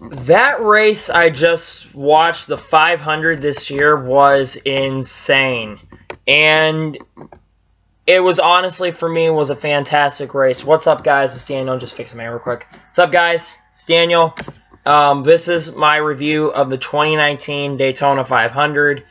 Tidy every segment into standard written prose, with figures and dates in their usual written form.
That race I just watched, the 500 this year, was insane. And it was honestly, for me, was a fantastic race. What's up, guys? It's Daniel. Just fixing my real quick. What's up, guys? It's Daniel. This is my review of the 2019 Daytona 500.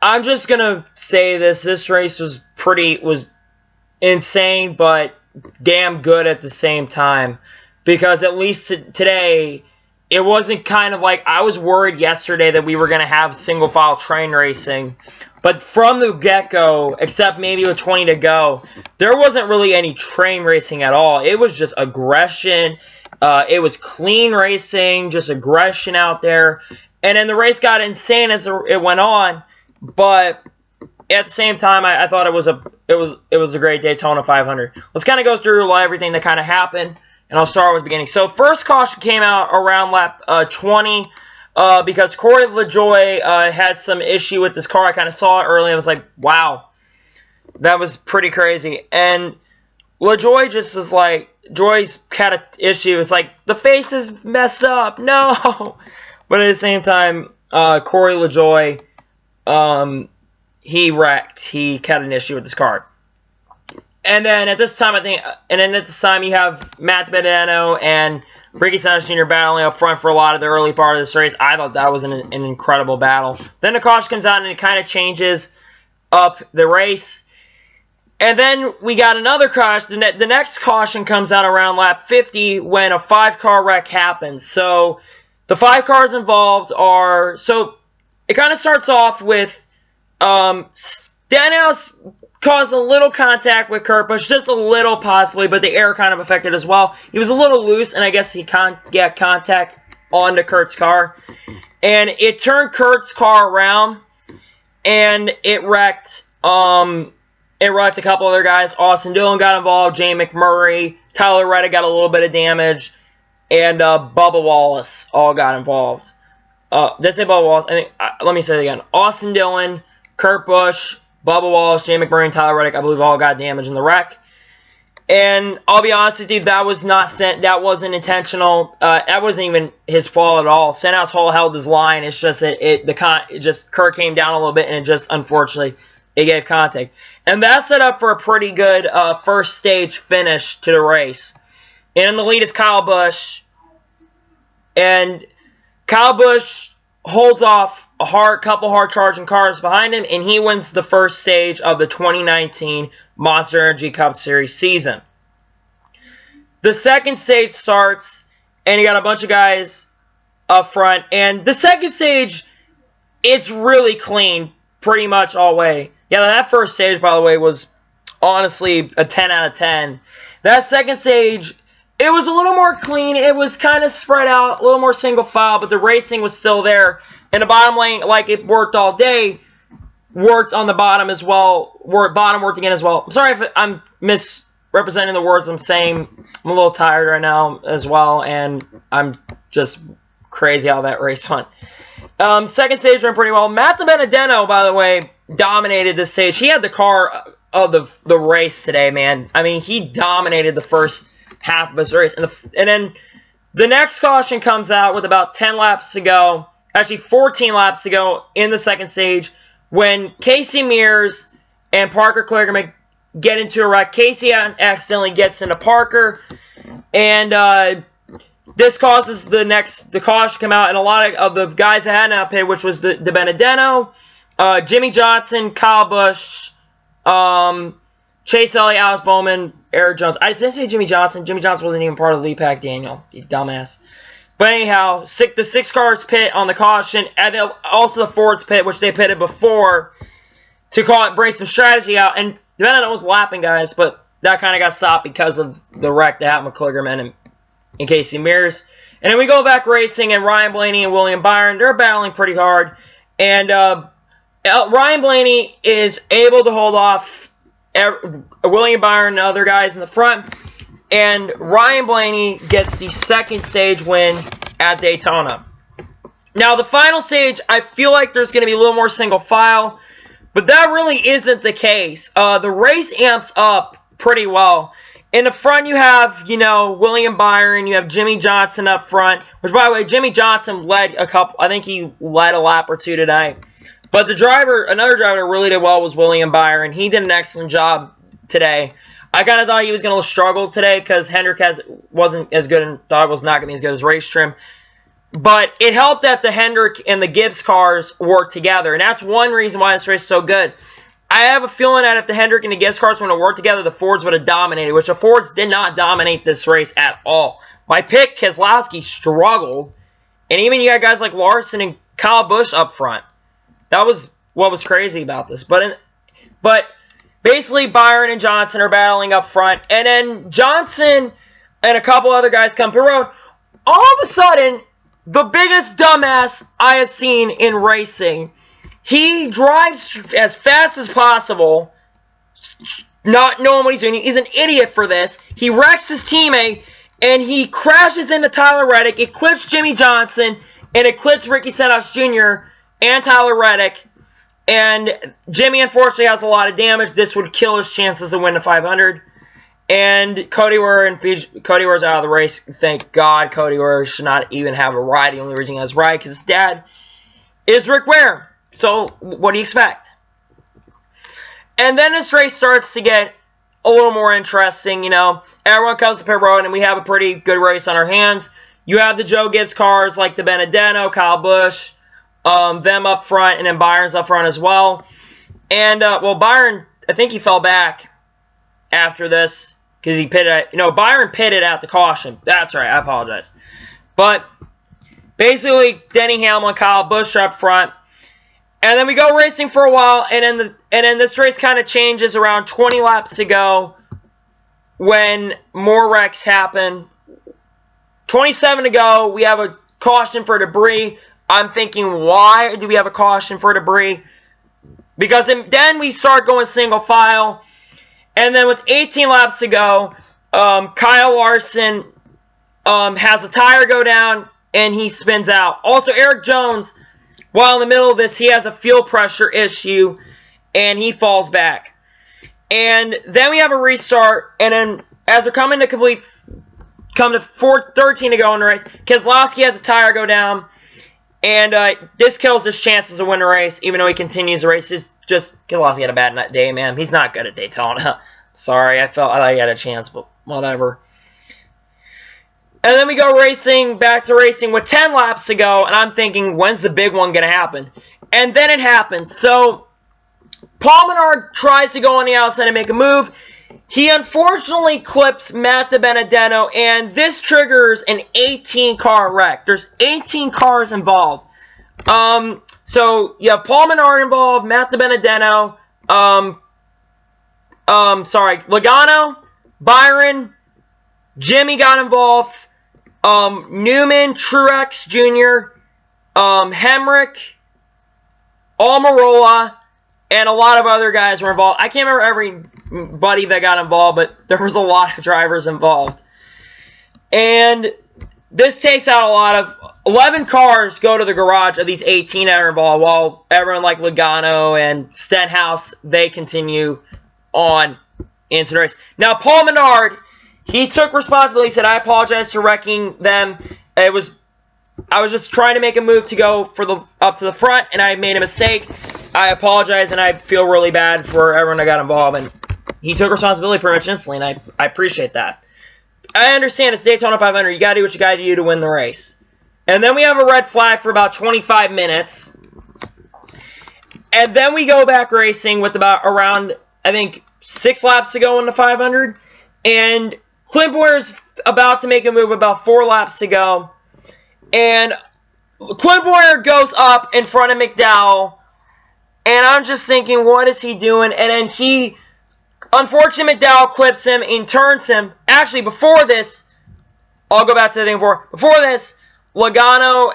I'm just going to say this. This race was insane, but damn good at the same time. Because at least today, it wasn't kind of like, I was worried yesterday that we were going to have single file train racing. But from the get-go, except maybe with 20 to go, there wasn't really any train racing at all. It was just aggression. It was clean racing, just aggression out there. And then the race got insane as it went on. But at the same time, I thought it was a great Daytona 500. Let's kind of go through everything that kind of happened. And I'll start with the beginning. So first caution came out around lap 20 because Corey LaJoie had some issue with this car. I kind of saw it early. I was like, wow, that was pretty crazy. And LaJoie just is like, Joy's had an issue. It's like, the face is messed up. No. But at the same time, Corey LaJoie, he wrecked. He had an issue with this car. And then at this time, you have Matt DiBenedetto and Ricky Stenhouse Jr. battling up front for a lot of the early part of this race. I thought that was an incredible battle. Then the caution comes out and it kind of changes up the race. And then we got another caution. The next caution comes out around lap 50 when a 5-car wreck happens. So the 5 cars involved are... So it kind of starts off with Stenhouse caused a little contact with Kurt Busch, just a little possibly, but the air kind of affected as well. He was a little loose, and I guess he can't get contact onto Kurt's car. And it turned Kurt's car around, and it wrecked a couple other guys. Austin Dillon got involved, Jay McMurray, Tyler Reddick got a little bit of damage, and Bubba Wallace all got involved. Did I say Bubba Wallace? Let me say it again. Austin Dillon, Kurt Busch, Bubba Wallace, Jay McMurray, and Tyler Reddick, I believe, all got damaged in the wreck. And I'll be honest with you, that wasn't intentional. That wasn't even his fault at all. Stenhouse Hall held his line. It's just Kurt came down a little bit, and it just, unfortunately, it gave contact. And that set up for a pretty good first stage finish to the race. And in the lead is Kyle Busch. And Kyle Busch holds off a couple hard-charging cars behind him, and he wins the first stage of the 2019 Monster Energy Cup Series season. The second stage starts, and you got a bunch of guys up front, and the second stage, it's really clean pretty much all way. Yeah, that first stage, by the way, was honestly a 10 out of 10. That second stage, it was a little more clean. It was kind of spread out, a little more single file, but the racing was still there. And the bottom lane, like it worked all day, worked on the bottom as well. Bottom worked again as well. I'm sorry if I'm misrepresenting the words I'm saying. I'm a little tired right now as well, and I'm just crazy how that race went. Second stage went pretty well. Matt DiBenedetto, by the way, dominated this stage. He had the car of the race today, man. I mean, he dominated the first half of his race. And then the next caution comes out with about 10 laps to go. Actually, 14 laps to go in the second stage when Casey Mears and Parker Kligerman get into a wreck. Casey accidentally gets into Parker, and this causes the caution to come out, and a lot of the guys that had not paid, which was DiBenedetto, Jimmy Johnson, Kyle Busch, Chase Elliott, Alex Bowman, Eric Jones. I didn't say Jimmy Johnson. Jimmy Johnson wasn't even part of the lead pack, Daniel, you dumbass. But anyhow, the 6 cars pit on the caution, and then also the Fords pit, which they pitted before to bring some strategy out. And DiBenedetto was lapping, guys, but that kind of got stopped because of the wreck that happened with Kligerman and Casey Mears. And then we go back racing, and Ryan Blaney and William Byron, they're battling pretty hard. And Ryan Blaney is able to hold off William Byron and other guys in the front. And Ryan Blaney gets the second stage win at Daytona. Now, the final stage, I feel like there's going to be a little more single file, but that really isn't the case. The race amps up pretty well. In the front, you have, William Byron. You have Jimmy Johnson up front. Which, by the way, Jimmy Johnson led I think he led a lap or two today. But another driver that really did well was William Byron. He did an excellent job today. I kind of thought he was going to struggle today because Hendrick wasn't as good and thought it was not going to be as good as race trim. But it helped that the Hendrick and the Gibbs cars worked together. And that's one reason why this race is so good. I have a feeling that if the Hendrick and the Gibbs cars were to work together, the Fords would have dominated, which the Fords did not dominate this race at all. My pick, Keselowski, struggled. And even you got guys like Larson and Kyle Busch up front. That was what was crazy about this. But basically, Byron and Johnson are battling up front. And then Johnson and a couple other guys come to the road. All of a sudden, the biggest dumbass I have seen in racing, he drives as fast as possible, not knowing what he's doing. He's an idiot for this. He wrecks his teammate, and he crashes into Tyler Reddick. It clips Jimmy Johnson, and it clips Ricky Stenhouse Jr. and Tyler Reddick. And Jimmy, unfortunately, has a lot of damage. This would kill his chances to win the 500. And Cody Ware's out of the race. Thank God Cody Ware should not even have a ride. The only reason he has a ride because his dad is Rick Ware. So, what do you expect? And then this race starts to get a little more interesting, Everyone comes to pit road, and we have a pretty good race on our hands. You have the Joe Gibbs cars like the Benedetto, Kyle Busch, them up front, and then Byron's up front as well. And, Byron, I think he fell back after this because he pitted. Byron pitted at the caution. That's right, I apologize. But, basically, Denny Hamlin, Kyle Busch are up front. And then we go racing for a while, and then this race kind of changes around 20 laps to go when more wrecks happen. 27 to go, we have a caution for debris. I'm thinking, why do we have a caution for debris? Because then we start going single file, and then with 18 laps to go, Kyle Larson has a tire go down, and he spins out. Also, Eric Jones, while in the middle of this, he has a fuel pressure issue, and he falls back. And then we have a restart, and then as we're coming to 13 to go in the race, Keselowski has a tire go down, and this kills his chances to win the race, even though he continues the race. It's just, Keselowski had a bad day, man. He's not good at Daytona. Sorry, I thought he had a chance, but whatever. And then we go back to racing with 10 laps to go, and I'm thinking, when's the big one going to happen? And then it happens. So, Paul Menard tries to go on the outside and make a move. He unfortunately clips Matt DiBenedetto, and this triggers an 18-car wreck. There's 18 cars involved. So, you have Paul Menard involved, Matt DiBenedetto, Logano, Byron, Jimmy got involved, Newman, Truex Jr., Hemrick, Almirola, and a lot of other guys were involved. I can't remember everybody that got involved, but there was a lot of drivers involved. And this takes out a lot of 11 cars go to the garage of these 18 that are involved, while everyone like Logano and Stenhouse, they continue on into the race. Now, Paul Menard, he took responsibility. He said, I apologize for wrecking them. I was just trying to make a move to go up to the front, and I made a mistake. I apologize, and I feel really bad for everyone that got involved. And he took responsibility pretty much instantly, and I appreciate that. I understand it's Daytona 500. You got to do what you got to do to win the race. And then we have a red flag for about 25 minutes. And then we go back racing with around, I think, 6 laps to go in the 500. And Clint Bowyer's about to make a move about 4 laps to go. And Clint Bowyer goes up in front of McDowell. And I'm just thinking, what is he doing? And then unfortunately, McDowell clips him and turns him. Actually, before this, I'll go back to the thing before. Before this, Logano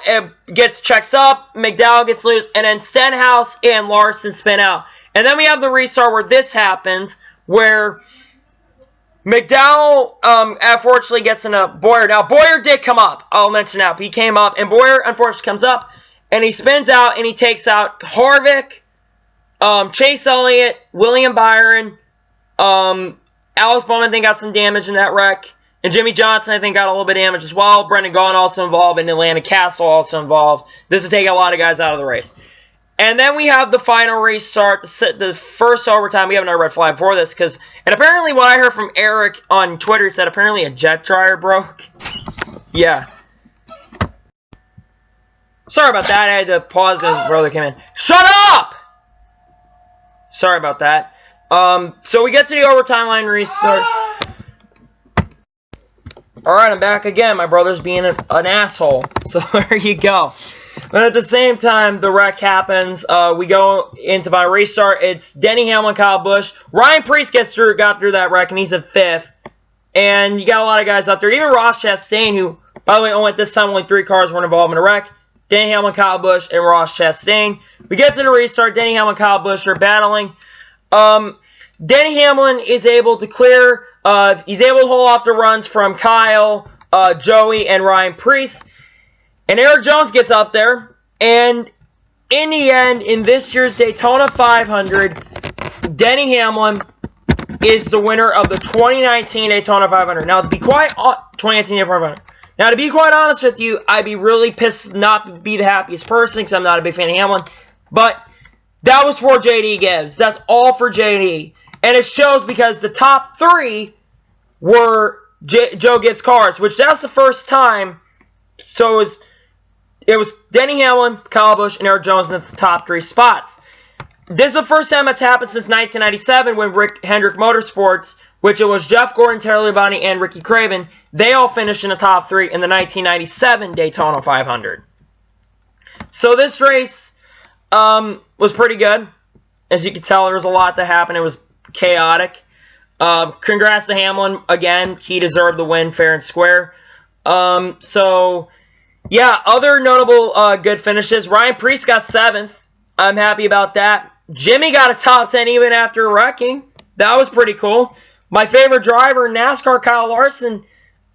checks up, McDowell gets loose, and then Stenhouse and Larson spin out. And then we have the restart where this happens, where McDowell, unfortunately, gets into Bowyer. Now, Bowyer did come up. I'll mention that. He came up, and Bowyer, unfortunately, comes up, and he spins out, and he takes out Harvick, Chase Elliott, William Byron, Alice Bowman, I think, got some damage in that wreck. And Jimmy Johnson, I think, got a little bit of damage as well. Brendan Gaughan also involved, and Atlanta Castle also involved. This is taking a lot of guys out of the race. And then we have the final race start, the first overtime. We have no red flag for this, and apparently what I heard from Eric on Twitter said apparently a jet dryer broke. Yeah. Sorry about that. I had to pause as his brother came in. Shut up! Sorry about that. So we get to the overtime line restart. Alright, I'm back again. My brother's being an asshole. So there you go. But at the same time, the wreck happens. We go into my restart. It's Denny Hamlin, Kyle Busch. Ryan Preece got through that wreck, and he's at 5th. And you got a lot of guys up there. Even Ross Chastain, who, by the way, only at this time, only 3 cars were involved in a wreck. Denny Hamlin, Kyle Busch, and Ross Chastain. We get to the restart. Denny Hamlin, Kyle Busch are battling. Denny Hamlin is able to clear. He's able to hold off the runs from Kyle, Joey, and Ryan Preece. And Erik Jones gets up there. And in the end, in this year's Daytona 500, Denny Hamlin is the winner of the 2019 Daytona 500. Now, to be quite 2019 Daytona 500. Now, to be quite honest with you, I'd be really pissed not to be the happiest person because I'm not a big fan of Hamlin. But that was for JD Gibbs. That's all for JD. And it shows because the top 3 were Joe Gibbs cars, which that's the first time. So it was Denny Hamlin, Kyle Busch, and Erik Jones in the top 3 spots. This is the first time that's happened since 1997 when Hendrick Motorsports, which it was Jeff Gordon, Terry Labonte, and Ricky Craven, they all finished in the top 3 in the 1997 Daytona 500. So this race was pretty good. As you can tell, there was a lot that happened. It was chaotic. Congrats to Hamlin. Again, he deserved the win fair and square. So, yeah, other notable good finishes. Ryan Preece got 7th. I'm happy about that. Jimmy got a top 10 even after wrecking. That was pretty cool. My favorite driver in NASCAR, Kyle Larson,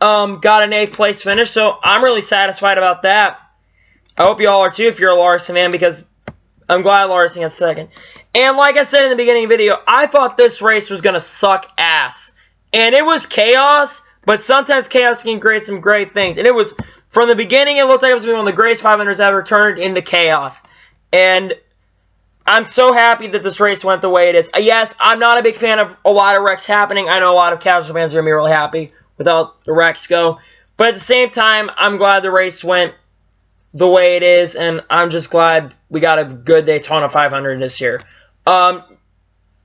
got an 8th place finish. So, I'm really satisfied about that. I hope you all are too if you're a Larson fan, because I'm glad Larson got 2nd. And like I said in the beginning of the video, I thought this race was going to suck ass. And it was chaos, but sometimes chaos can create some great things. And it was, from the beginning, it looked like it was going to be one of the greatest 500s ever, turned into chaos. And I'm so happy that this race went the way it is. Yes, I'm not a big fan of a lot of wrecks happening. I know a lot of casual fans are going to be really happy with how the wrecks go. But at the same time, I'm glad the race went the way it is. And I'm just glad we got a good Daytona 500 this year. I'm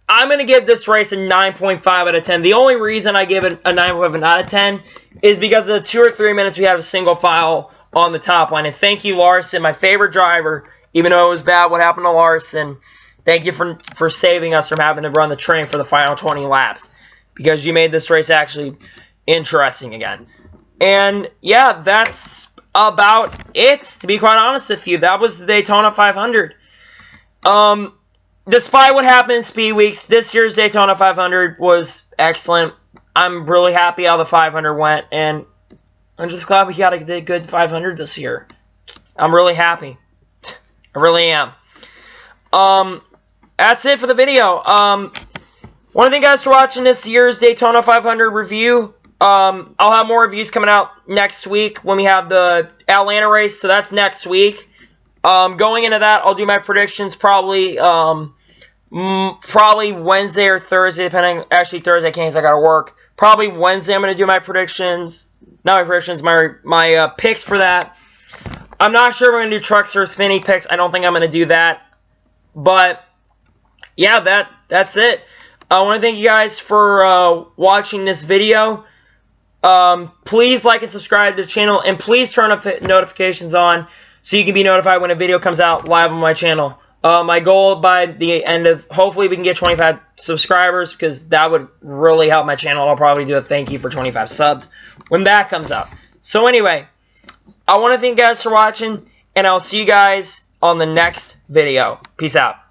going to give this race a 9.5 out of 10. The only reason I give it a 9.5 out of 10 is because of the 2 or 3 minutes we had a single file on the top line. And thank you, Larson, my favorite driver. Even though it was bad what happened to Larson, thank you for saving us from having to run the train for the final 20 laps. Because you made this race actually interesting again. And, yeah, that's about it, to be quite honest with you. That was the Daytona 500. Despite what happened in Speed Weeks, this year's Daytona 500 was excellent. I'm really happy how the 500 went, and I'm just glad we got a good 500 this year. I'm really happy. I really am. That's it for the video. Want to thank you guys for watching this year's Daytona 500 review. I'll have more reviews coming out next week when we have the Atlanta race, so that's next week. Going into that, I'll do my predictions probably Wednesday or Thursday, depending. Actually, Thursday I can't because I gotta work. Probably Wednesday I'm gonna do my predictions. Not my predictions, my picks for that. I'm not sure if we're gonna do trucks or spinny picks. I don't think I'm gonna do that. But yeah, that's it. I want to thank you guys for watching this video. Please like and subscribe to the channel, and please turn up notifications on so you can be notified when a video comes out live on my channel. My goal by the end of, hopefully we can get 25 subscribers, because that would really help my channel. I'll probably do a thank you for 25 subs when that comes out. So anyway, I want to thank you guys for watching, and I'll see you guys on the next video. Peace out.